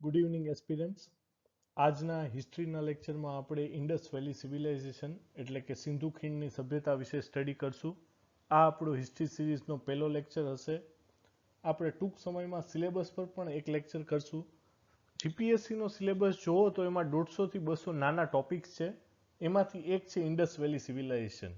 Good evening aspirants. આજના હિસ્ટ્રીના લેક્ચરમાં આપણે ઇન્ડસ વેલી સિવિલાઇઝેશન એટલે કે સિંધુ ખીણની સભ્યતા વિશે સ્ટડી કરશું. આ આપણો હિસ્ટ્રી સિરીઝનો પહેલો લેક્ચર હશે. આપણે ટૂંક સમયમાં સિલેબસ પર પણ એક લેક્ચર કરશું. જીપીએસસીનો સિલેબસ જોવો તો એમાં 150થી 200 નાના ટોપિક્સ છે. એમાંથી એક છે ઇન્ડસ વેલી સિવિલાઇઝેશન.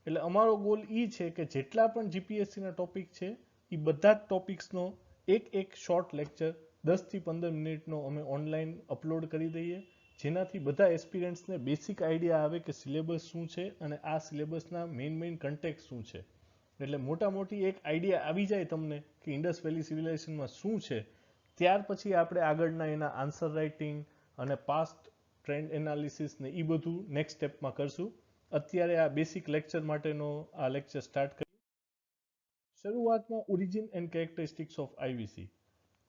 એટલે અમારો ગોલ એ છે કે જેટલા પણ જીપીએસસીના ટોપિક છે એ બધા જ ટોપિક્સનો એક શોર્ટ લેક્ચર 10થી 15 મિનિટનો અમે ઓનલાઈન અપલોડ કરી દઈએ, જેનાથી બધા એસ્પિરન્ટ્સને બેસિક આઈડિયા આવે કે સિલેબસ શું છે અને આ સિલેબસના મેઇન કન્ટેક્ટ શું છે. એટલે મોટી એક આઈડિયા આવી જાય તમને કે ઇન્ડસ વેલી સિવિલાઇઝેશનમાં શું છે. ત્યાર પછી આપણે આગળના એના આન્સર રાઇટિંગ અને પાસ્ટ ટ્રેન્ડ એનાલિસિસ ને એ બધું નેક્સ્ટ સ્ટેપમાં કરશું. અત્યારે આ બેસિક લેક્ચર માટેનો આ લેક્ચર સ્ટાર્ટ કરીએ. શરૂઆતમાં ઓરિજિન એન્ડ કેરેક્ટરિસ્ટિક્સ ઓફ આઈવીસી.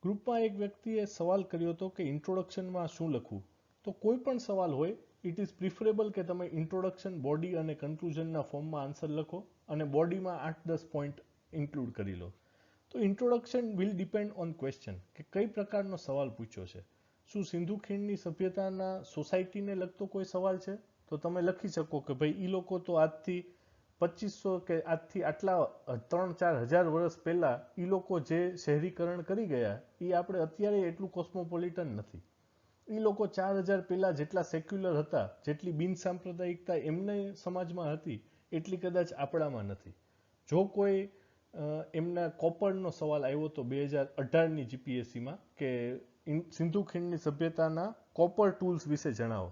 ગ્રુપમાં એક વ્યક્તિએ સવાલ કર્યો હતો કે ઇન્ટ્રોડક્શનમાં શું લખવું. તો કોઈ પણ સવાલ હોય, ઇટ ઇઝ પ્રિફરેબલ કે તમે ઇન્ટ્રોડક્શન, બોડી અને કન્ક્લુઝનના ફોર્મમાં આન્સર લખો અને બોડીમાં 8-10 પોઈન્ટ ઇન્ક્લુડ કરી લો. તો introduction will depend on question કે કઈ પ્રકારનો સવાલ પૂછ્યો છે. શું સિંધુ ખીણની સભ્યતાના સોસાયટીને લગતો કોઈ સવાલ છે? તો તમે લખી શકો કે ભાઈ એ લોકો તો આજથી 2500 કે આજથી આટલા 3-4 હજાર વર્ષ પહેલા એ લોકો જે શહેરીકરણ કરી ગયા એ આપણે અત્યારે એટલું કોસ્મોપોલિટન નથી. એ લોકો 4000 પહેલા જેટલા સેક્યુલર હતા, જેટલી બિન સાંપ્રદાયિકતા એમને સમાજમાં હતી એટલી કદાચ આપણામાં નથી. જો કોઈ એમના કોપરનો સવાલ આવ્યો તો 2018ની જીપીએસસીમાં કે સિંધુ ખીણની સભ્યતાના કોપર ટૂલ્સ વિશે જણાવો,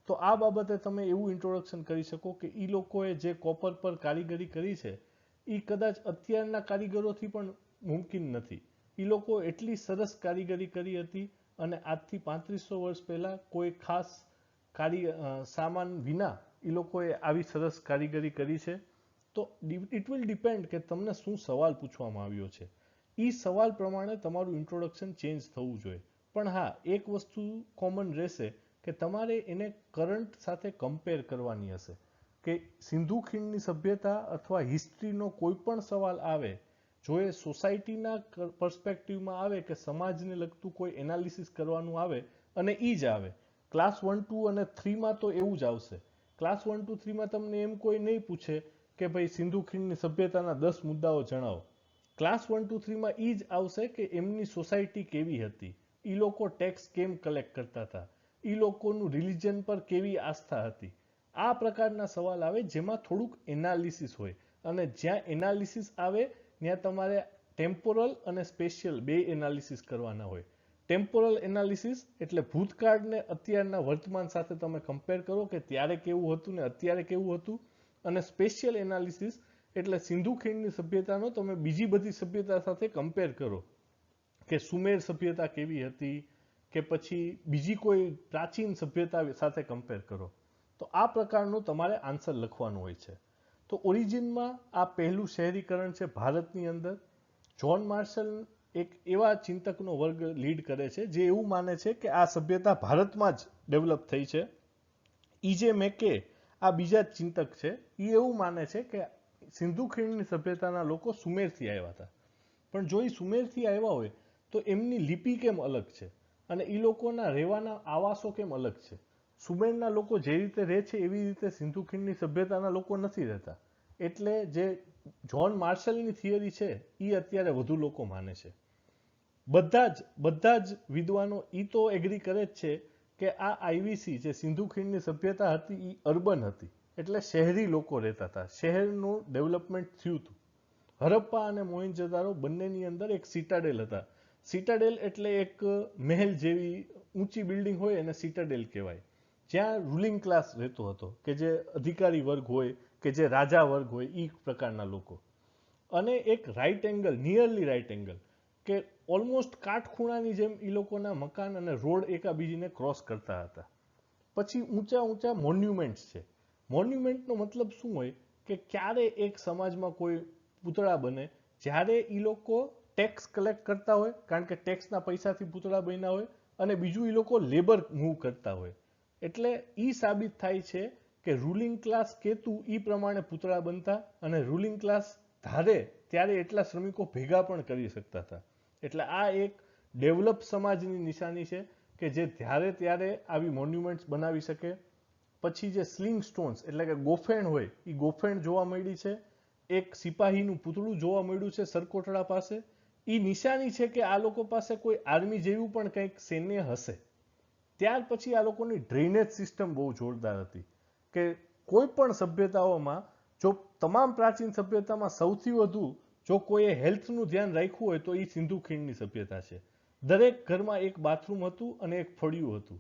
તો આ બાબતે તમે એવું ઇન્ટ્રોડક્શન કરી શકો કે એ લોકોએ જે કોપર પર કારીગરી કરી છે એ કદાચ અત્યારના કારીગરોથી પણ મુમકિન નથી. એ લોકો એટલી સરસ કારીગરી કરી હતી અને આજથી 3500 વર્ષ પહેલા કોઈ ખાસ સામાન વિના એ લોકોએ આવી સરસ કારીગરી કરી છે. તો ઇટ વિલ ડિપેન્ડ કે તમને શું સવાલ પૂછવામાં આવ્યો છે. એ સવાલ પ્રમાણે તમારું ઇન્ટ્રોડક્શન ચેન્જ થવું જોઈએ. પણ હા, એક વસ્તુ કોમન રહેશે કે તમારે એને કરંટ સાથે કમ્પેર કરવાની હશે કે સિંધુ ખીણની સભ્યતા અથવા હિસ્ટ્રીનો કોઈ પણ સવાલ આવે, જો એ સોસાયટીના પર્સપેક્ટિવમાં આવે કે સમાજને લગતું કોઈ એનાલિસિસ કરવાનું આવે અને એ જ આવે. ક્લાસ 1, 2 અને 3માં તો એવું જ આવશે. ક્લાસ 1, 2, 3માં તમને એમ કોઈ નહીં પૂછે કે ભાઈ સિંધુ ખીણની સભ્યતાના 10 મુદ્દાઓ જણાવો. ક્લાસ 1, 2, 3માં એ જ આવશે કે એમની સોસાયટી કેવી હતી, એ લોકો ટેક્સ કેમ કલેક્ટ કરતા હતા, એ લોકોનું રિલિજન પર કેવી આસ્થા હતી. આ પ્રકારના સવાલ આવે જેમાં થોડુંક એનાલિસિસ હોય, અને જ્યાં એનાલિસિસ આવે ત્યાં તમારે ટેમ્પોરલ અને સ્પેશિયલ બે એનાલિસિસ કરવાના હોય. ટેમ્પોરલ એનાલિસિસ એટલે ભૂતકાળને અત્યારના વર્તમાન સાથે તમે કમ્પેર કરો કે ત્યારે કેવું હતું ને અત્યારે કેવું હતું. અને સ્પેશિયલ એનાલિસિસ એટલે સિંધુ ખીણની સભ્યતાનો તમે બીજી બધી સભ્યતા સાથે કમ્પેર કરો કે સુમેર સભ્યતા કેવી હતી કે પછી બીજી કોઈ પ્રાચીન સભ્યતા સાથે કમ્પેર કરો. તો આ પ્રકારનું તમારે આન્સર લખવાનું હોય છે. તો ઓરિજિનમાં આ પહેલું શહેરીકરણ છે ભારતની અંદર. જ્હોન માર્શલ એક એવા ચિંતકનો વર્ગ લીડ કરે છે જે એવું માને છે કે આ સભ્યતા ભારતમાં જ ડેવલપ થઈ છે. ઈજે મેકે આ બીજા ચિંતક છે, એ એવું માને છે કે સિંધુ ખીણની સભ્યતાના લોકો સુમેરથી આવ્યા હતા. પણ જો એ સુમેરથી આવ્યા હોય તો એમની લિપિ કેમ અલગ છે અને એ લોકોના રહેવાના આવાસો કેમ અલગ છે. સુમેરના લોકો જે રીતે રહે છે એવી રીતે સિંધુ ખીણની સભ્યતાના લોકો નથી રહેતા. એટલે જે જ્હોન માર્શલની થિયરી છે એ અત્યારે વધુ લોકો માને છે. બધા જ વિદ્વાનો એ તો એગ્રી કરે જ છે કે આ આઈવીસી જે સિંધુ ખીણની સભ્યતા હતી એ અર્બન હતી, એટલે શહેરી લોકો રહેતા હતા, શહેરનું ડેવલપમેન્ટ થયું હતું. હરપ્પા અને મોહેંજો-દારો બંનેની અંદર એક સિટાડેલ હતા. સિટાડેલ એટલે એક મહેલ જેવી ઊંચી બિલ્ડિંગ હોય એને સિટાડેલ કહેવાય, જ્યાં રૂલિંગ ક્લાસ રહેતો હતો કે જે અધિકારી વર્ગ હોય કે જે રાજા વર્ગ હોય એ પ્રકારના લોકો. અને એક right angle, nearly right angle કે ઓલમોસ્ટ કાટખૂણાની જેમ એ લોકોના મકાન અને રોડ એકાબીજીને ક્રોસ કરતા હતા. પછી ઊંચા મોન્યુમેન્ટ્સ છે. મોન્યુમેન્ટનો મતલબ શું હોય કે ક્યારે એક સમાજમાં કોઈ પૂતળા બને જ્યારે એ લોકો ટેક્સ કલેક્ટ કરતા હોય, કારણ કે ટેક્સના પૈસાથી પૂતળા બન્યા હોય, અને બીજું એ લોકો લેબર મૂવ કરતા હોય. એટલે એ સાબિત થાય છે કે રૂલિંગ ક્લાસ કેતું એ પ્રમાણે પૂતળા બનતા, અને રૂલિંગ ક્લાસ ધારે ત્યારે એટલા શ્રમિકો ભેગા પણ કરી શકતા હતા. એટલે આ એક ડેવલપ સમાજની નિશાની છે કે જે ત્યારે ત્યારે આવી મોન્યુમેન્ટ્સ બનાવી શકે. પછી જે સ્લિંગ સ્ટોન્સ એટલે કે ગોફેણ હોય એ ગોફેણ જોવા મળી છે. એક સિપાહીનું પૂતળું જોવા મળ્યું છે સરકોટડા પાસે. એ નિશાની છે કે આ લોકો પાસે કોઈ આર્મી જેવું પણ કંઈક સૈન્ય હશે. ત્યાર પછી આ લોકોની ડ્રેનેજ સિસ્ટમ બહુ જોરદાર હતી કે કોઈ પણ સભ્યતાઓમાં જો તમામ પ્રાચીન સભ્યતામાં સૌથી વધુ જો કોઈએ હેલ્થનું ધ્યાન રાખ્યું હોય તો એ સિંધુ ખીણની સભ્યતા છે. દરેક ઘરમાં એક બાથરૂમ હતું અને એક ફળિયું હતું.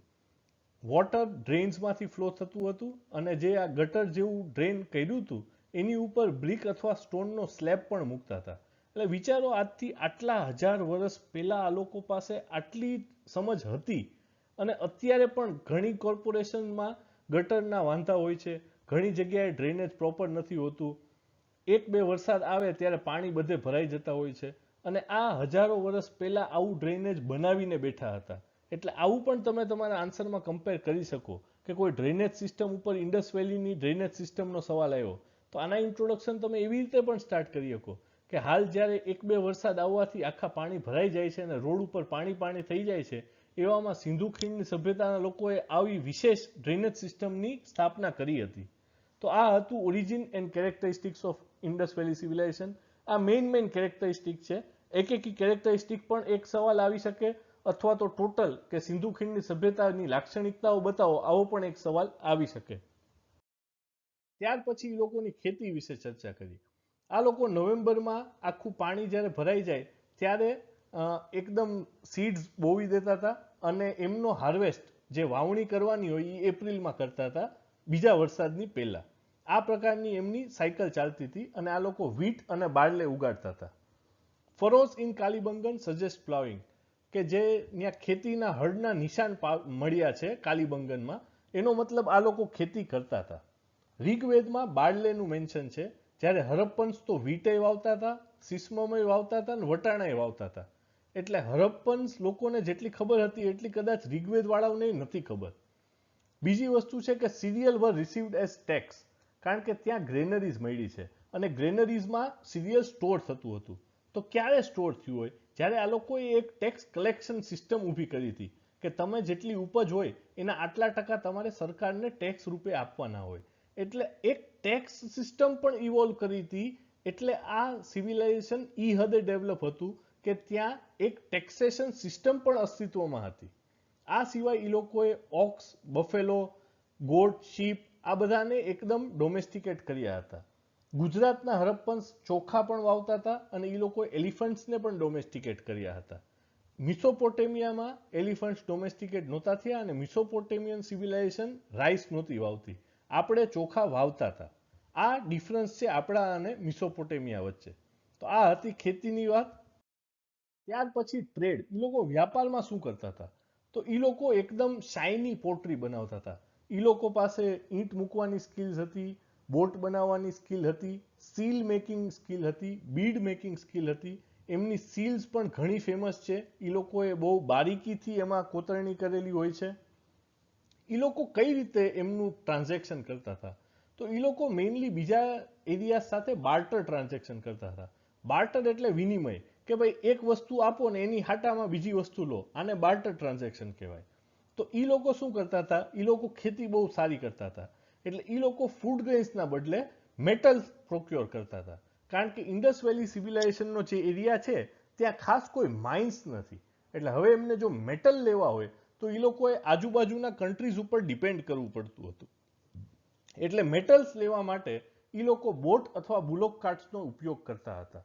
વોટર ડ્રેન્સમાંથી ફ્લો થતું હતું અને જે આ ગટર જેવું ડ્રેન કર્યું હતું એની ઉપર બ્રિક અથવા સ્ટોનનો સ્લેબ પણ મૂકતા હતા. એટલે વિચારો આજથી આટલા હજાર વર્ષ પહેલા આ લોકો પાસે આટલી સમજ હતી. અને અત્યારે પણ ઘણી કોર્પોરેશનમાં ગટરના વાંધા હોય છે, ઘણી જગ્યાએ ડ્રેનેજ પ્રોપર નથી હોતું. 1-2 વરસાદ આવે ત્યારે પાણી બધે ભરાઈ જતા હોય છે. અને આ હજારો વર્ષ પહેલા આવું ડ્રેનેજ બનાવીને બેઠા હતા. એટલે આવું પણ તમે તમારા આન્સરમાં કમ્પેર કરી શકો કે કોઈ ડ્રેનેજ સિસ્ટમ ઉપર ઇન્ડસ વેલીની ડ્રેનેજ સિસ્ટમનો સવાલ આવ્યો તો આના ઇન્ટ્રોડક્શન તમે એવી રીતે પણ સ્ટાર્ટ કરી શકો કે હાલ જ્યારે 1-2 વરસાદ આવવાથી આખા પાણી ભરાઈ જાય છે અને રોડ ઉપર પાણી થઈ જાય છે, એવામાં સિંધુ ખીણની સભ્યતાના લોકોએ આવી વિશેષ ડ્રેનેજ સિસ્ટમની સ્થાપના કરી હતી. તો આ હતું origin and characteristics of Indus valley civilisation. આ મેઇન કેરેક્ટરિસ્ટિક છે. એકેકી કેરેક્ટરિસ્ટિક પણ એક સવાલ આવી શકે અથવા તો ટોટલ કે સિંધુ ખીણની સભ્યતાની લાક્ષણિકતાઓ બતાવો આવો પણ એક સવાલ આવી શકે. ત્યાર પછી લોકોની ખેતી વિશે ચર્ચા કરી. આ લોકો નવેમ્બરમાં આખું પાણી જ્યારે ભરાઈ જાય ત્યારે એકદમ સીડ્સ બોવી દેતા હતા અને એમનો હાર્વેસ્ટ જે વાવણી કરવાની હોય એ એપ્રિલમાં કરતા હતા બીજા વરસાદની પહેલા. આ પ્રકારની એમની સાયકલ ચાલતી હતી અને આ લોકો વીટ અને બાર્લે ઉગાડતા હતા. ફરોઝ ઇન કાલીબંગન સજેસ્ટ પ્લાવિંગ કે જે ત્યાં ખેતીના હળના નિશાન મળ્યા છે કાલીબંગનમાં, એનો મતલબ આ લોકો ખેતી કરતા હતા. ઋગ્વેદમાં બાર્લેનું મેન્શન છે, જ્યારે હરપ્પન્સ તો વીટે વાવતા હતા, સિસ્મમય વાવતા હતા અને વટાણાએ વાવતા હતા. એટલે હરપ્પન્સ લોકોને જેટલી ખબર હતી એટલી કદાચ ઋગ્વેદ વાળાઓને નથી ખબર. બીજી વસ્તુ છે કે સિરિયલ વર રિસીવ્ડ એઝ ટેક્સ, કારણ કે ત્યાં ગ્રેનરીઝ મળી છે અને ગ્રેનરીઝમાં સિરિયલ સ્ટોર થતું હતું. તો ક્યારે સ્ટોર થયું હોય? જ્યારે આ લોકોએ એક ટેક્સ કલેક્શન સિસ્ટમ ઊભી કરી હતી કે તમે જેટલી ઉપજ હોય એના આટલા ટકા તમારે સરકારને ટેક્સ રૂપે આપવાના હોય. એટલે એક ટેક્સ સિસ્ટમ પણ ઇવોલ્વ કરી હતી. એટલે આ સિવિલાઇઝેશન ઈ હદે ડેવલપ હતું કે ત્યાં એક ટેક્સેશન સિસ્ટમ પણ અસ્તિત્વમાં હતી. આ સિવાય એ લોકોએ ઓક્સ, બફેલો, ગોટ, શીપ આ બધાને એકદમ ડોમેસ્ટિકેટ કર્યા હતા. ગુજરાતના હરપ્પન્સ ચોખા પણ વાવતા હતા અને એ લોકોએ એલિફન્ટ્સને પણ ડોમેસ્ટિકેટ કર્યા હતા. મિસોપોટેમિયામાં એલિફન્ટ્સ ડોમેસ્ટિકેટ નહોતા થયા અને મિસોપોટેમિયન સિવિલાઇઝેશન રાઈસ નહોતી વાવતી. આપણે ચોખા વાવતા હતા. આ ડિફરન્સ છે આપણા અને મિસોપોટેમિયા વચ્ચે. તો આ હતી ખેતીની વાત. ત્યાર પછી ટ્રેડ. એ લોકો વ્યાપારમાં શું કરતા હતા? તો એ લોકો એકદમ શાઇની પોટરી બનાવતા હતા. એ લોકો પાસે ઈંટ મૂકવાની સ્કિલ્સ હતી, બોટ બનાવવાની સ્કિલ હતી, સીલ મેકિંગ સ્કિલ હતી, બીડ મેકિંગ સ્કિલ હતી. એમની સીલ્સ પણ ઘણી ફેમસ છે. એ લોકોએ બહુ બારીકીથી એમાં કોતરણી કરેલી હોય છે. એ લોકો કઈ રીતે એમનું ટ્રાન્ઝેક્શન કરતા હતા? તો એ લોકો મેઇનલી બીજા એરિયા સાથે બાર્ટર ટ્રાન્ઝેક્શન કરતા હતા. બાર્ટર એટલે વિનિમય, કે ભાઈ એક વસ્તુ આપો ને એની હાટામાં બીજી વસ્તુ લો. આને બાર્ટર ટ્રાન્ઝેક્શન કહેવાય. તો એ લોકો શું કરતા હતા? એ લોકો ખેતી બહુ સારી કરતા હતા. એટલે એ લોકો ફૂડ ગ્રેન્સના બદલે મેટલ્સ પ્રોક્યોર કરતા હતા. કારણ કે ઇન્ડસ વેલી સિવિલાઇઝેશનનો જે એરિયા છે ત્યાં ખાસ કોઈ માઇન્સ નથી. એટલે હવે એમને જો મેટલ લેવા હોય તો એ લોકોએ આજુબાજુના કન્ટ્રીઝ ઉપર ડિપેન્ડ કરવું પડતું હતું. એટલે મેટલ્સ લેવા માટે એ લોકો બોટ અથવા બુલોક કાર્ટ્સનો ઉપયોગ કરતા હતા.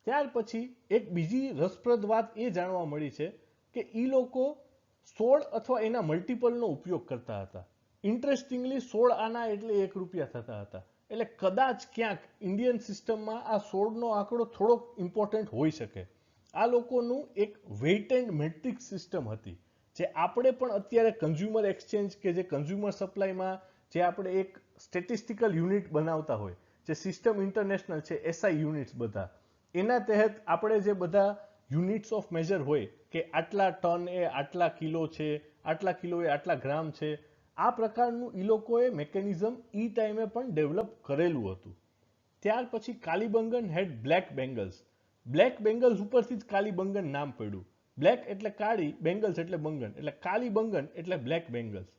ત્યાર પછી એક બીજી રસપ્રદ વાત એ જાણવા મળી છે કે એ લોકો 16 અથવા એના મલ્ટિપલનો ઉપયોગ કરતા હતા. ઇન્ટરેસ્ટિંગલી 16 આના એટલે 1 રૂપિયા થતા હતા. એટલે કદાચ ક્યાંક ઇન્ડિયન સિસ્ટમમાં આ 16નો આંકડો થોડોક ઇમ્પોર્ટન્ટ હોઈ શકે. આ લોકોનું એક વેઇટ એન્ડ મેટ્રિક સિસ્ટમ હતી, જે આપણે પણ અત્યારે કન્ઝ્યુમર એક્સચેન્જ કે જે કન્ઝ્યુમર સપ્લાયમાં જે આપણે એક સ્ટેટિસ્ટિકલ યુનિટ બનાવતા હોય, જે સિસ્ટમ ઇન્ટરનેશનલ છે, એસઆઈ યુનિટ્સ બધા, એના તહેત આપણે જે બધા યુનિટ્સ ઓફ મેજર હોય કે આટલા ટન એ આટલા કિલો છે, આટલા કિલો એ આટલા ગ્રામ છે, આ પ્રકારનું એ લોકોએ મેકેનિઝમ ઈ ટાઈમે પણ ડેવલપ કરેલું હતું. ત્યાર પછી કાલીબંગન હેડ બ્લેક બેંગલ્સ. બ્લેક બેંગલ્સ ઉપરથી જ કાલીબંગન નામ પડ્યું. બ્લેક એટલે કાળી, બેંગલ્સ એટલે બંગન, એટલે કાળી બંગન એટલે બ્લેક બેંગલ્સ.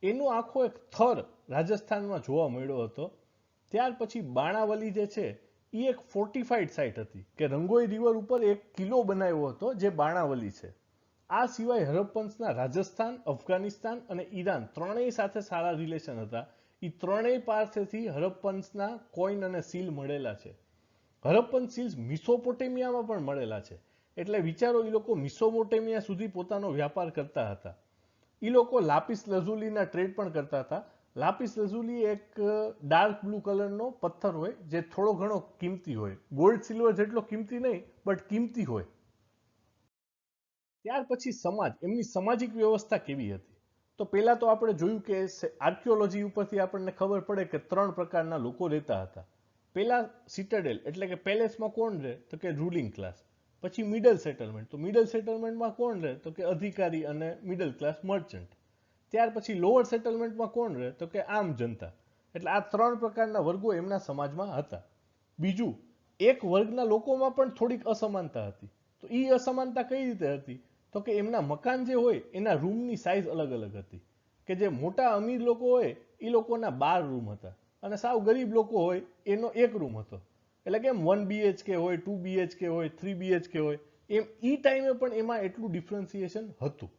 એનો આખો એક થર રાજસ્થાનમાં જોવા મળ્યો હતો. ત્યાર પછી બાણાવલી જે છે એ એક ફોર્ટિફાઈડ સાઇટ હતી કે રંગોઈ રિવર ઉપર એક કિલ્લો બનાવ્યો હતો જે બાણાવલી છે. આ સિવાય હરપ્પન્સના રાજસ્થાન, અફઘાનિસ્તાન અને ઈરાન ત્રણેય સાથે સારા રિલેશન હતા. એ ત્રણેય પાસેથી હરપ્પન્સના કોઈન અને સીલ મળેલા છે. હરપ્પન સીલ્સ મિસોપોટેમિયામાં પણ મળેલા છે. એટલે વિચારો એ લોકો મિસોપોટેમિયા સુધી પોતાનો વ્યાપાર કરતા હતા. એ લોકો લાપિસ લઝુલીના ટ્રેડ પણ કરતા હતા. લાપિસ લઝુલી એક ડાર્ક બ્લુ કલરનો પથ્થર હોય જે થોડો ઘણો કિંમતી હોય, ગોલ્ડ સિલ્વર જેટલો કિંમતી નહીં બટ કિંમતી હોય. ત્યાર પછી સમાજ, એમની સામાજિક વ્યવસ્થા કેવી હતી? તો પહેલા તો આપણે જોયું કે આર્કિયોલોજી ઉપરથી આપણને ખબર પડે કે 3 પ્રકારના લોકો રહેતા હતા. પહેલા સિટાડેલ એટલે કે પેલેસમાં કોણ રહે? તો કે રૂલિંગ ક્લાસ. પછી મિડલ સેટલમેન્ટ, તો મિડલ સેટલમેન્ટમાં કોણ રહે? તો કે અધિકારી અને મિડલ ક્લાસ મર્ચન્ટ. ત્યાર પછી લોઅર સેટલમેન્ટમાં કોણ રહે? તો કે આમ જનતા. એટલે આ 3 પ્રકારના વર્ગો એમના સમાજમાં હતા. બીજું, એક વર્ગના લોકોમાં પણ થોડીક અસમાનતા હતી. તો એ અસમાનતા કઈ રીતે હતી? તો કે એમના મકાન જે હોય એના રૂમની સાઇઝ અલગ અલગ હતી. કે જે મોટા અમીર લોકો હોય એ લોકોના 12 રૂમ હતા અને સાવ ગરીબ લોકો હોય એનો 1 રૂમ હતો. એટલે કેમ 1 BHK હોય, 2 BHK હોય, 3 BHK હોય, એમ ઈ ટાઈમે પણ એમાં એટલું ડિફરન્સિએશન હતું.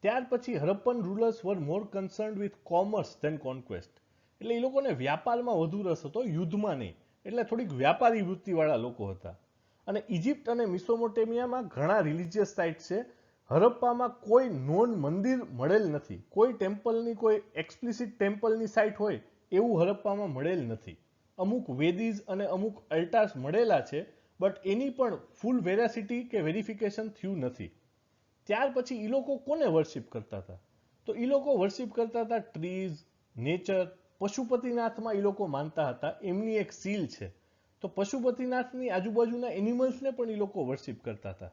ત્યાર પછી Harappan rulers were more concerned with commerce than conquest. એટલે એ લોકોને વ્યાપારમાં વધુ રસ હતો, યુદ્ધમાં નહીં. એટલે થોડીક વ્યાપારી વૃત્તિવાળા લોકો હતા. અને ઇજિપ્ત અને મિસોપોટેમિયામાં ઘણા રિલિજિયસ સાઇટ છે. હરપ્પામાં કોઈ નોન મંદિર મળેલ નથી. કોઈ ટેમ્પલની, કોઈ એક્સપ્લિસિટ ટેમ્પલની સાઇટ હોય એવું હરપ્પામાં મળેલ નથી. અમુક વેદીઝ અને અમુક અલ્ટાર્સ મળેલા છે બટ એની પણ ફૂલ વેરાસિટી કે વેરિફિકેશન થયું નથી. ત્યાર પછી એ લોકો કોને વર્શિપ કરતા હતા? તો એ લોકો વર્શિપ કરતા હતા ટ્રીઝ, નેચર, પશુપતિનાથમાં એ લોકો માનતા હતા. એમની એક સીલ છે. તો પશુપતિનાથની આજુબાજુના એનિમલ્સને પણ એ લોકો વર્શિપ કરતા હતા.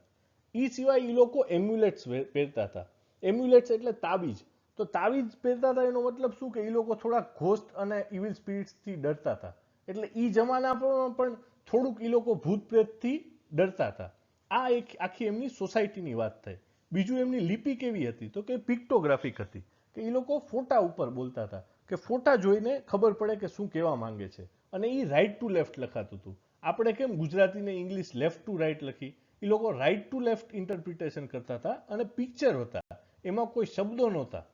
એ સિવાય એ લોકો એમ્યુલેટ્સ પહેરતા હતા. એમ્યુલેટ્સ એટલે તાબીજ. તો તાબીજ પહેરતા હતા એનો મતલબ શું કે એ લોકો થોડા ઘોસ્ટ અને ઇવિલ સ્પિરિટ્સથી ડરતા હતા. એટલે એ જમાનામાં પણ થોડુંક એ લોકો ભૂત પ્રેતથી ડરતા હતા. આ એક આખી એમની સોસાયટીની વાત થઈ. બીજું એમની લિપિ કેવી હતી? તો કે પિક્ટોગ્રાફિક હતી. કે એ લોકો ફોટા ઉપર બોલતા હતા કે ફોટા જોઈને ખબર પડે કે શું કહેવા માંગે છે. અને એ રાઈટ ટુ લેફ્ટ લખાતું હતું. આપણે કેમ ગુજરાતીને ઇંગ્લિશ લેફ્ટ ટુ રાઈટ લખી, એ લોકો રાઈટ ટુ લેફ્ટ ઇન્ટરપ્રિટેશન કરતા હતા. અને પિક્ચર હતા, એમાં કોઈ શબ્દો નહોતા.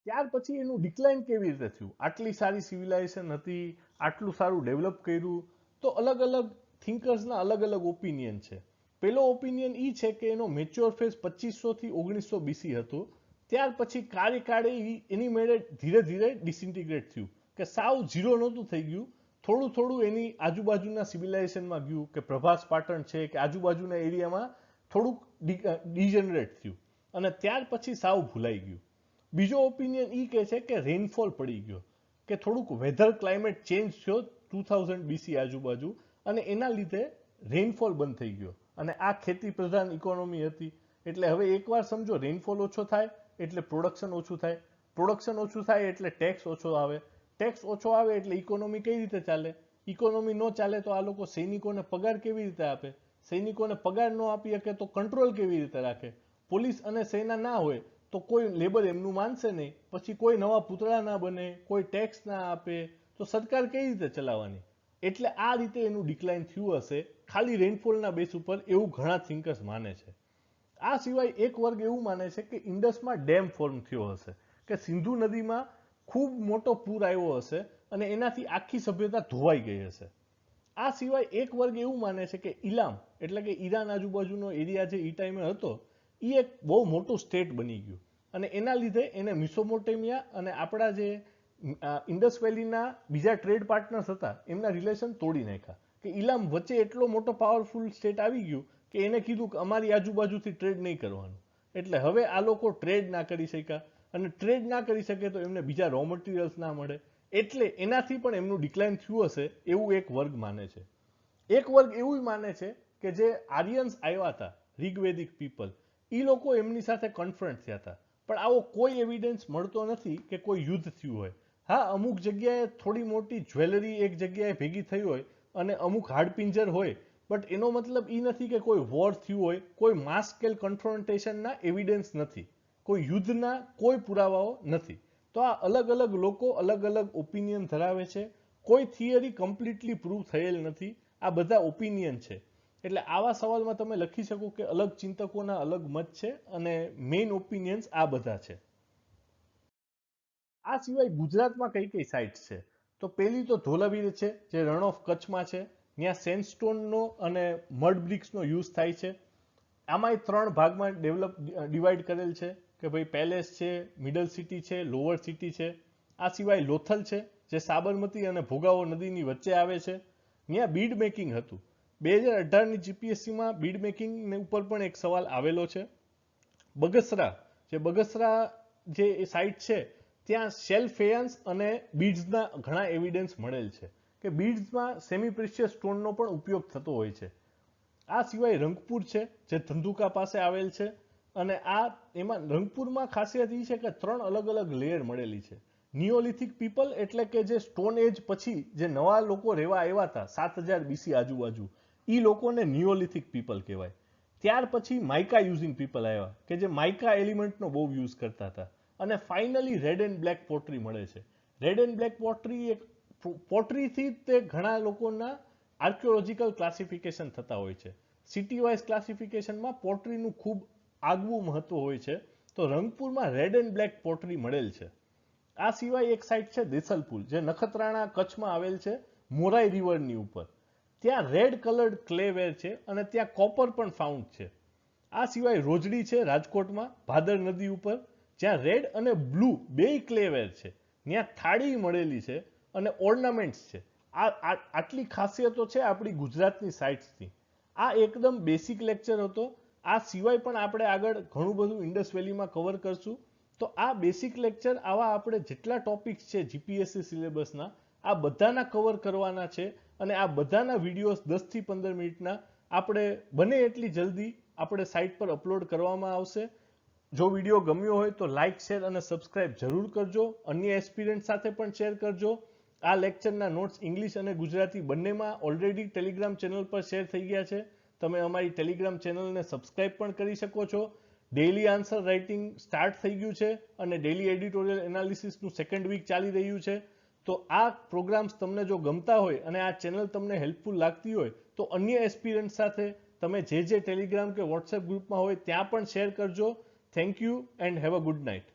ત્યાર પછી એનું ડિક્લાઇન કેવી રીતે થયું? આટલી સારી સિવિલાઇઝેશન હતી, આટલું સારું ડેવલપ કર્યું, તો અલગ અલગ થિંકર્સના અલગ અલગ ઓપિનિયન છે. પહેલો ઓપિનિયન એ છે કે એનો મેચ્યોર ફેઝ 2500 થી 1900 BC હતો. ત્યાર પછી કાળે કાળે એની મેળે ધીરે ધીરે ડિસઇન્ટિગ્રેટ થયું, કે સાવ ઝીરો નહોતું થઈ ગયું. થોડું થોડું એની આજુબાજુના સિવિલાઇઝેશનમાં ગયું, કે પ્રભાસ પાટણ છે કે આજુબાજુના એરિયામાં થોડુંક ડિજનરેટ થયું અને ત્યાર પછી સાવ ભૂલાઈ ગયું. બીજો ઓપિનિયન એ કહે છે કે રેનફોલ પડી ગયો, કે થોડુંક વેધર ક્લાઇમેટ ચેન્જ થયો 2000 BC આજુબાજુ, અને એના લીધે રેનફોલ બંધ થઈ ગયો. અને આ ખેતી પ્રધાન ઇકોનોમી હતી. એટલે હવે એકવાર સમજો રેનફોલ ઓછો થાય એટલે પ્રોડક્શન ઓછું થાય, પ્રોડક્શન ઓછું થાય એટલે ટેક્સ ઓછો આવે, ટેક્સ ઓછો આવે એટલે ઇકોનોમી કઈ રીતે ચાલે, ઇકોનોમી ન ચાલે તો આ લોકો સૈનિકોને પગાર કેવી રીતે આપે, સૈનિકોને પગાર ન આપી શકે તો કંટ્રોલ કેવી રીતે રાખે, પોલીસ અને સેના ના હોય તો કોઈ લેબર એમનું માનશે નહીં, પછી કોઈ નવા પૂતળા ના બને, કોઈ ટેક્સ ના આપે, તો સરકાર કઈ રીતે ચલાવવાની? એટલે આ રીતે એનું ડિક્લાઇન થયું હશે, ખાલી રેનફોલના બેસ ઉપર, એવું ઘણા થિંકર્સ માને છે. આ સિવાય એક વર્ગ એવું માને છે કે ઇન્ડસમાં ડેમ ફોર્મ થયો હશે, કે સિંધુ નદીમાં ખૂબ મોટો પૂર આવ્યો હશે અને એનાથી આખી સભ્યતા ધોવાઈ ગઈ હશે. આ સિવાય એક વર્ગ એવું માને છે કે ઇલામ એટલે કે ઈરાન આજુબાજુનો એરિયા જે એ ટાઈમે હતો એ એક બહુ મોટું સ્ટેટ બની ગયું અને એના લીધે એને મિસોપોટેમિયા અને આપણા જે ઇન્ડસ વેલીના બીજા ટ્રેડ પાર્ટનર્સ હતા એમના રિલેશન તોડી નાખ્યા. કે ઇલામ વચ્ચે એટલો મોટો પાવરફુલ સ્ટેટ આવી ગયું કે એને કીધું કે અમારી આજુબાજુથી ટ્રેડ નહીં કરવાનું. એટલે હવે આ લોકો ટ્રેડ ના કરી શક્યા અને ટ્રેડ ના કરી શકે તો એમને બીજા રો મટીરિયલ્સ ના મળે. એટલે એનાથી પણ એમનું ડિક્લાઇન થયું હશે એવું એક વર્ગ માને છે. એક વર્ગ એવું માને છે કે જે આર્યન્સ આવ્યા હતા, રિગવેદિક પીપલ, એ લોકો એમની સાથે કન્ફ્રન્ટ થયા હતા. પણ આવો કોઈ એવિડન્સ મળતો નથી કે કોઈ યુદ્ધ થયું હોય. હા, અમુક જગ્યાએ થોડી મોટી જ્વેલરી એક જગ્યાએ ભેગી થઈ હોય અને અમુક હાડપિંજર હોય બટ એનો મતલબ એ નથી કે કોઈ વોર થયું હોય, કોઈ માસ સ્કેલ કન્ફ્રોન્ટેશનના એવિડન્સ નથી, કોઈ યુદ્ધના કોઈ પુરાવાઓ નથી. તો આ અલગ અલગ લોકો અલગ અલગ ઓપિનિયન ધરાવે છે. કોઈ થિયરી કમ્પ્લીટલી પ્રૂવ થયેલ નથી, આ બધા ઓપિનિયન છે. એટલે આવા સવાલમાં તમે લખી શકો કે અલગ ચિંતકોના અલગ મત છે અને મેઇન ઓપિનિયન્સ આ બધા છે. આ સિવાય ગુજરાતમાં કઈ કઈ સાઇટ્સ છે? તો પહેલી તો ધોલાવીર છે, જે રણ ઓફ કચ્છમાં છે. ત્યાં સેન્ડસ્ટોનનો અને મડ બ્રિક્સનો યુઝ થાય છે. આમાંય 3 ભાગમાં ડિવાઈડ કરેલ છે કે ભાઈ પેલેસ છે, મિડલ સિટી છે, લોઅર સિટી છે. આ સિવાય લોથલ છે, જે સાબરમતી અને ભોગાવો નદીની વચ્ચે આવે છે. ત્યાં બીડ મેકિંગ હતું. 2018ની જીપીએસસીમાં બીડ મેકિંગ ઉપર પણ એક સવાલ આવેલો છે. બગસરા જે સાઇટ છે, ત્યાં શેલ ફેયન્સ અને બીડ્સના ઘણા એવિડન્સ મળેલ છે કે બીડ્સમાં સેમી પ્રેશિયસ સ્ટોનનો પણ ઉપયોગ થતો હોય છે. આ સિવાય રંગપુર છે, જે ધંધુકા પાસે આવેલ છે. અને એમાં રંગપુરમાં ખાસિયત એ છે કે 3 અલગ અલગ લેયર મળેલી છે. નિયોલિથિક પીપલ એટલે કે જે સ્ટોન એજ પછી જે નવા લોકો રહેવા આવ્યા હતા 7000 બીસી આજુબાજુ, એ લોકોને નિયોલિથિક પીપલ કહેવાય. ત્યાર પછી માઇકા યુઝિંગ પીપલ આવ્યા કે જે માઇકા એલિમેન્ટનો બહુ યુઝ કરતા હતા. અને finally red and black pottery મળે છે. રેડ એન્ડ બ્લેક પોટરી એક પોટરીથી તે ઘણા લોકોના આર્કિયોલોજીકલ ક્લાસિફિકેશન થતા હોય છે. સિટી વાઇઝ ક્લાસિફિકેશનમાં પોટરીનું ખૂબ આગવું મહત્વ હોય છે. તો રંગપુરમાં રેડ એન્ડ બ્લેક પોટરી મળેલ છે. આ સિવાય એક સાઇટ છે દેસલપુર, જે નખત્રાણા કચ્છમાં આવેલ છે, મોરાઈ રિવરની ઉપર. ત્યાં રેડ કલર્ડ ક્લેવેર છે અને ત્યાં કોપર પણ ફાઉન્ડ છે. આ સિવાય રોજડી છે રાજકોટમાં ભાદર નદી ઉપર, જ્યાં રેડ અને બ્લુ બેય ક્લેવેર છે. ત્યાં થાળી મળેલી છે અને ઓર્નામેન્ટ્સ છે. આટલી ખાસિયતો છે આપણી ગુજરાતની સાઇટ્સની. આ એકદમ બેસિક લેક્ચર હતો. આ સિવાય પણ આપણે આગળ ઘણું બધું ઇન્ડસ વેલીમાં કવર કરશું. તો આ બેસિક લેક્ચર આવા આપણે જેટલા ટોપિક્સ છે જીપીએસસી સિલેબસના, આ બધાના કવર કરવાના છે. અને આ બધાના વિડીયોઝ 10 થી 15 મિનિટના આપણે બને એટલી જલ્દી આપણે સાઇટ પર અપલોડ કરવામાં આવશે. જો વિડીયો ગમ્યો હોય તો લાઇક, શેર અને સબસ્ક્રાઇબ જરૂર કરજો. અન્ય એસ્પિરન્ટ સાથે પણ શેર કરજો. આ લેક્ચરના નોટ્સ ઇંગ્લિશ અને ગુજરાતી બંનેમાં ઓલરેડી ટેલિગ્રામ ચેનલ પર શેર થઈ ગયા છે. તમે અમારી ટેલિગ્રામ ચેનલને સબસ્ક્રાઇબ પણ કરી શકો છો. ડેઇલી આન્સર રાઇટિંગ સ્ટાર્ટ થઈ ગયું છે અને ડેઇલી એડિટોરિયલ એનાલિસિસનું 2nd વીક ચાલી રહ્યું છે. તો આ પ્રોગ્રામ્સ તમને જો ગમતા હોય અને આ ચેનલ તમને હેલ્પફુલ લાગતી હોય તો અન્ય એસ્પિરન્ટ સાથે તમે જે ટેલિગ્રામ કે વોટ્સએપ ગ્રુપમાં હોય ત્યાં પણ શેર કરજો. Thank you and have a good night.